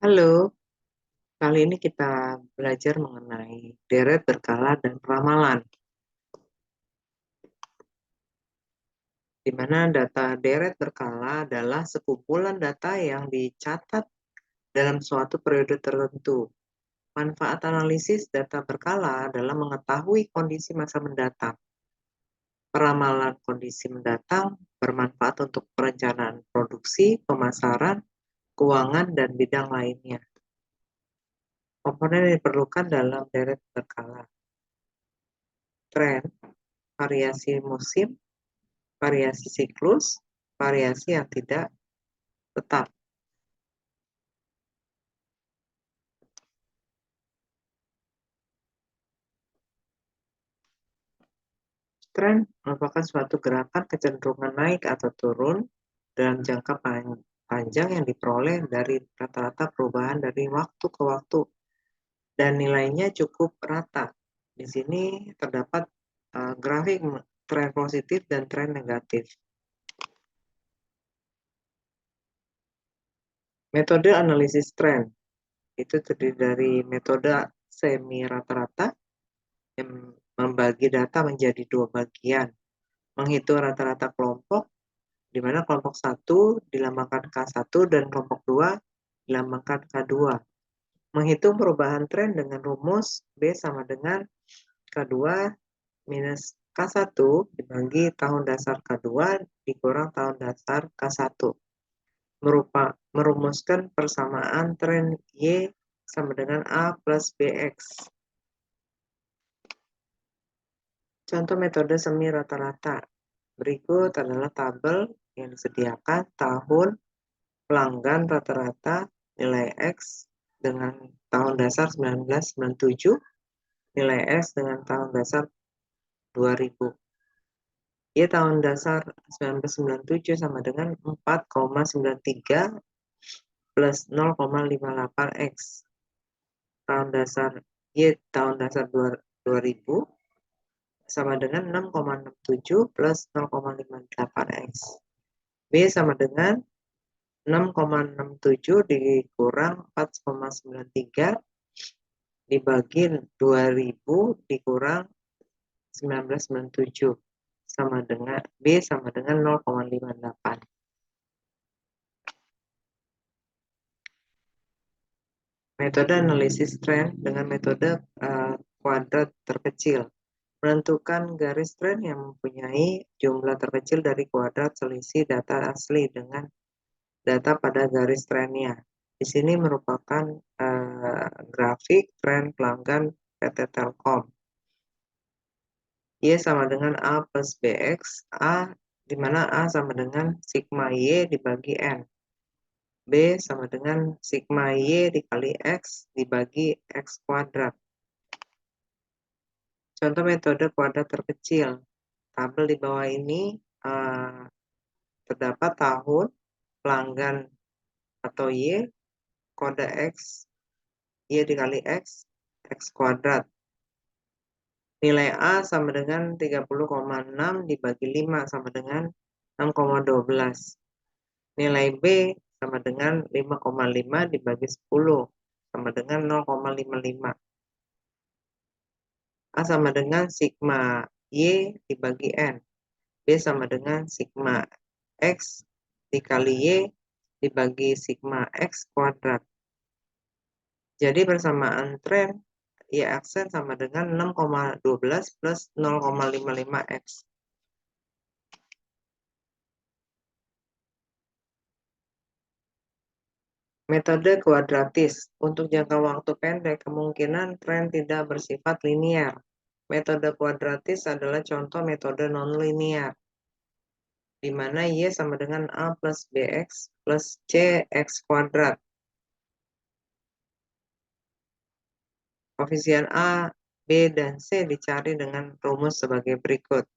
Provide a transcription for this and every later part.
Halo, kali ini kita belajar mengenai deret berkala dan ramalan, di mana data deret berkala adalah sekumpulan data yang dicatat dalam suatu periode tertentu. Manfaat analisis data berkala adalah mengetahui kondisi masa mendatang. Peramalan kondisi mendatang bermanfaat untuk perencanaan produksi, pemasaran, keuangan, dan bidang lainnya. Komponen yang diperlukan dalam deret berkala: tren, variasi musim, variasi siklus, variasi yang tidak tetap. Tren merupakan suatu gerakan kecenderungan naik atau turun dalam jangka panjang yang diperoleh dari rata-rata perubahan dari waktu ke waktu dan nilainya cukup rata. Di sini terdapat grafik tren positif dan tren negatif. Metode analisis tren itu terdiri dari metode semi rata-rata yang membagi data menjadi dua bagian. Menghitung rata-rata kelompok, di mana kelompok 1 dilambangkan K1 dan kelompok 2 dilambangkan K2. Menghitung perubahan tren dengan rumus B sama dengan K2 minus K1 dibagi tahun dasar K2 dikurang tahun dasar K1. Merumuskan persamaan tren Y sama dengan A plus BX. Contoh metode semi rata-rata. Berikut adalah tabel yang disediakan tahun pelanggan rata-rata nilai X dengan tahun dasar 1997, nilai X dengan tahun dasar 2000. Ya, tahun dasar 1997 sama dengan 4,93 plus 0,58 X. Tahun dasar Y tahun dasar 2000 sama dengan 6,67 plus 0,58 X. B sama dengan 6,67 dikurang 4,93 dibagi 2000 dikurang 1997 sama dengan B sama dengan 0,58. Metode analisis tren dengan metode kuadrat terkecil. Menentukan garis tren yang mempunyai jumlah terkecil dari kuadrat selisih data asli dengan data pada garis trennya. Di sini merupakan grafik tren pelanggan PT Telkom. Y sama dengan A plus BX, di mana A sama dengan sigma Y dibagi N. B sama dengan sigma Y dikali X dibagi X kuadrat. Contoh metode kuadrat terkecil. Tabel di bawah ini terdapat tahun, pelanggan atau Y, kode X, Y dikali X, X kuadrat. Nilai A sama dengan 30,6 dibagi 5 sama dengan 6,12. Nilai B sama dengan 5,5 dibagi 10 sama dengan 0,55. A sama dengan sigma Y dibagi N. B sama dengan sigma X dikali Y dibagi sigma X kuadrat. Jadi persamaan tren Y aksen sama dengan 6,12 plus 0,55 X. Metode kuadratis. Untuk jangka waktu pendek, kemungkinan tren tidak bersifat linier. Metode kuadratis adalah contoh metode non-linier, di mana Y sama dengan A plus BX plus CX kuadrat. Koefisien A, B, dan C dicari dengan rumus sebagai berikut.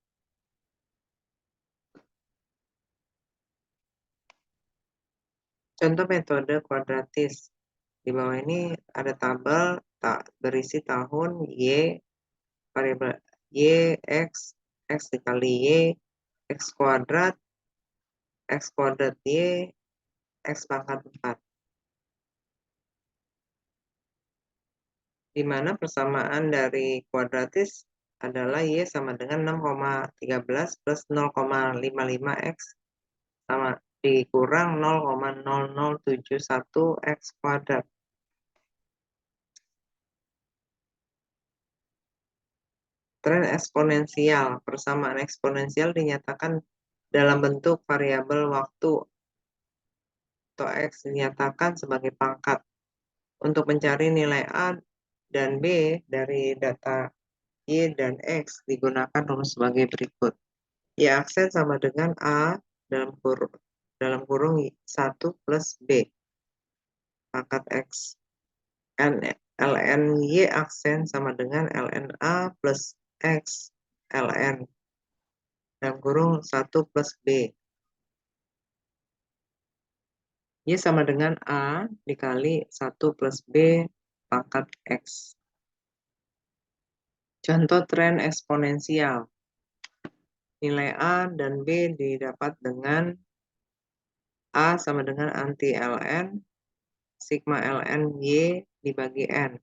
Contoh metode kuadratis. Di bawah ini ada tabel berisi tahun Y, variabel Y, X dikali Y, X kuadrat Y, X pangkat 4. di mana persamaan dari kuadratis adalah Y sama dengan 6,13 plus 0,55 X sama dikurang 0,0071 X kuadrat. Tren eksponensial. Persamaan eksponensial dinyatakan dalam bentuk variabel waktu atau X dinyatakan sebagai pangkat. Untuk mencari nilai A dan B dari data Y dan X digunakan rumus sebagai berikut. Y aksen sama dengan A dalam kurung 1 plus B pangkat X. ln Y aksen sama dengan ln A plus X ln dalam kurung 1 plus B. Y sama dengan A dikali 1 plus B pangkat X. Contoh tren eksponensial. Nilai A dan B didapat dengan A sama dengan anti ln, sigma ln Y dibagi N.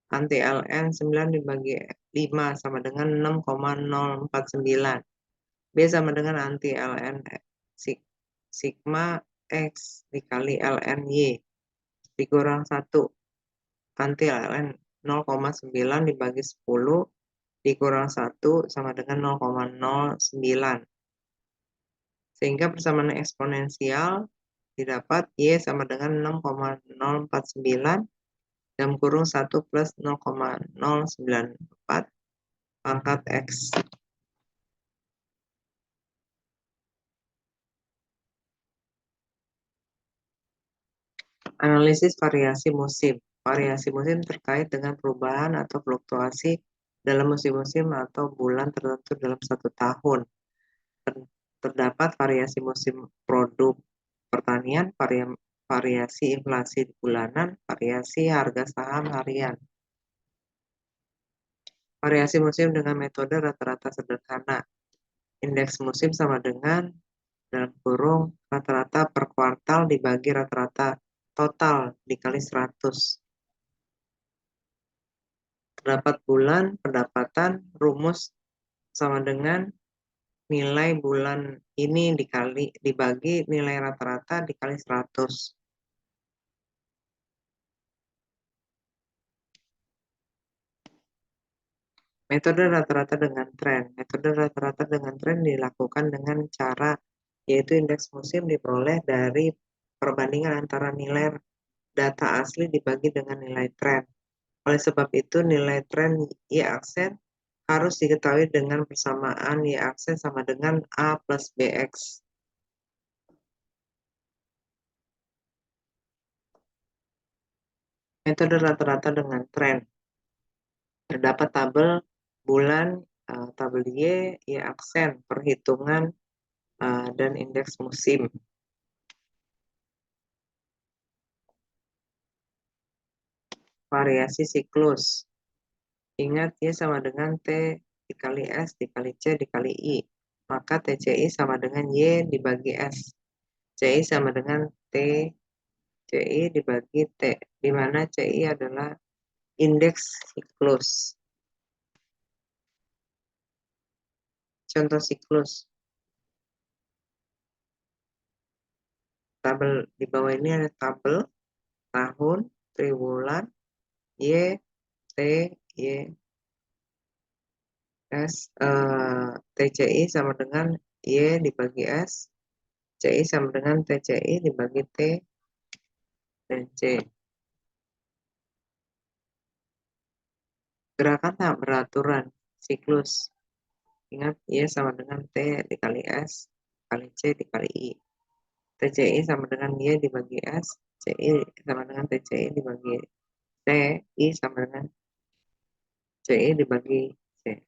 Anti ln 9 dibagi 5 sama dengan 6,049. B sama dengan anti ln sigma X dikali ln Y dikurang 1. Anti ln 0,9 dibagi 10 dikurang 1 sama dengan 0,09. Sehingga persamaan eksponensial didapat Y sama dengan 6,049 dalam kurung 1 plus 0,094 pangkat X. Analisis variasi musim. Variasi musim terkait dengan perubahan atau fluktuasi dalam musim-musim atau bulan tertentu dalam satu tahun. Terdapat variasi musim produk pertanian, variasi inflasi bulanan, variasi harga saham harian. Variasi musim dengan metode rata-rata sederhana. Indeks musim sama dengan dalam kurung rata-rata per kuartal dibagi rata-rata total dikali 100. Terdapat bulan pendapatan rumus sama dengan nilai bulan ini dibagi nilai rata-rata dikali 100. Metode rata-rata dengan tren. Metode rata-rata dengan tren dilakukan dengan cara yaitu indeks musim diperoleh dari perbandingan antara nilai data asli dibagi dengan nilai tren. Oleh sebab itu, nilai tren Y aksen harus diketahui dengan persamaan Y aksen sama dengan A plus BX. Metode rata-rata dengan tren. Terdapat tabel bulan, tabel Y aksen, perhitungan, dan indeks musim. Variasi siklus. Ingat Y sama dengan T dikali S dikali C dikali I. Maka TCI sama dengan Y dibagi S. CI sama dengan T CI dibagi T, di mana CI adalah indeks siklus. Contoh siklus. Tabel di bawah ini ada tabel tahun, triwulan, Y, T, Y, S, TCI sama dengan Y dibagi S, CI sama dengan TCI dibagi T dan C. Gerakan tak beraturan, siklus. Ingat, Y sama dengan T dikali S, dikali C dikali I. TCI sama dengan Y dibagi S, CI sama dengan TCI dibagi T, I sama dengan CI dibagi C.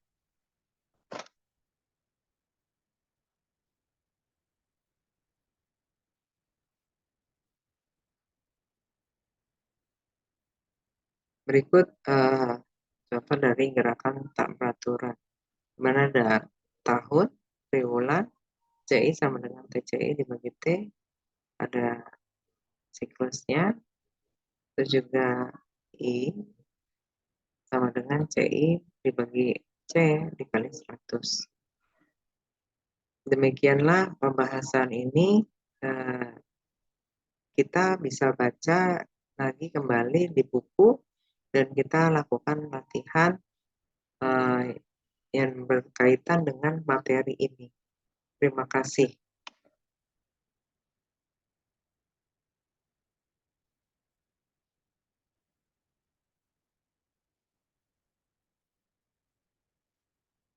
Berikut contoh dari gerakan tak beraturan. Di mana ada tahun, triwulan, CI sama dengan TCI dibagi T, ada siklusnya, itu juga I, sama dengan CI dibagi C dikali 100. Demikianlah pembahasan ini, kita bisa baca lagi kembali di buku dan kita lakukan latihan, yang berkaitan dengan materi ini. Terima kasih.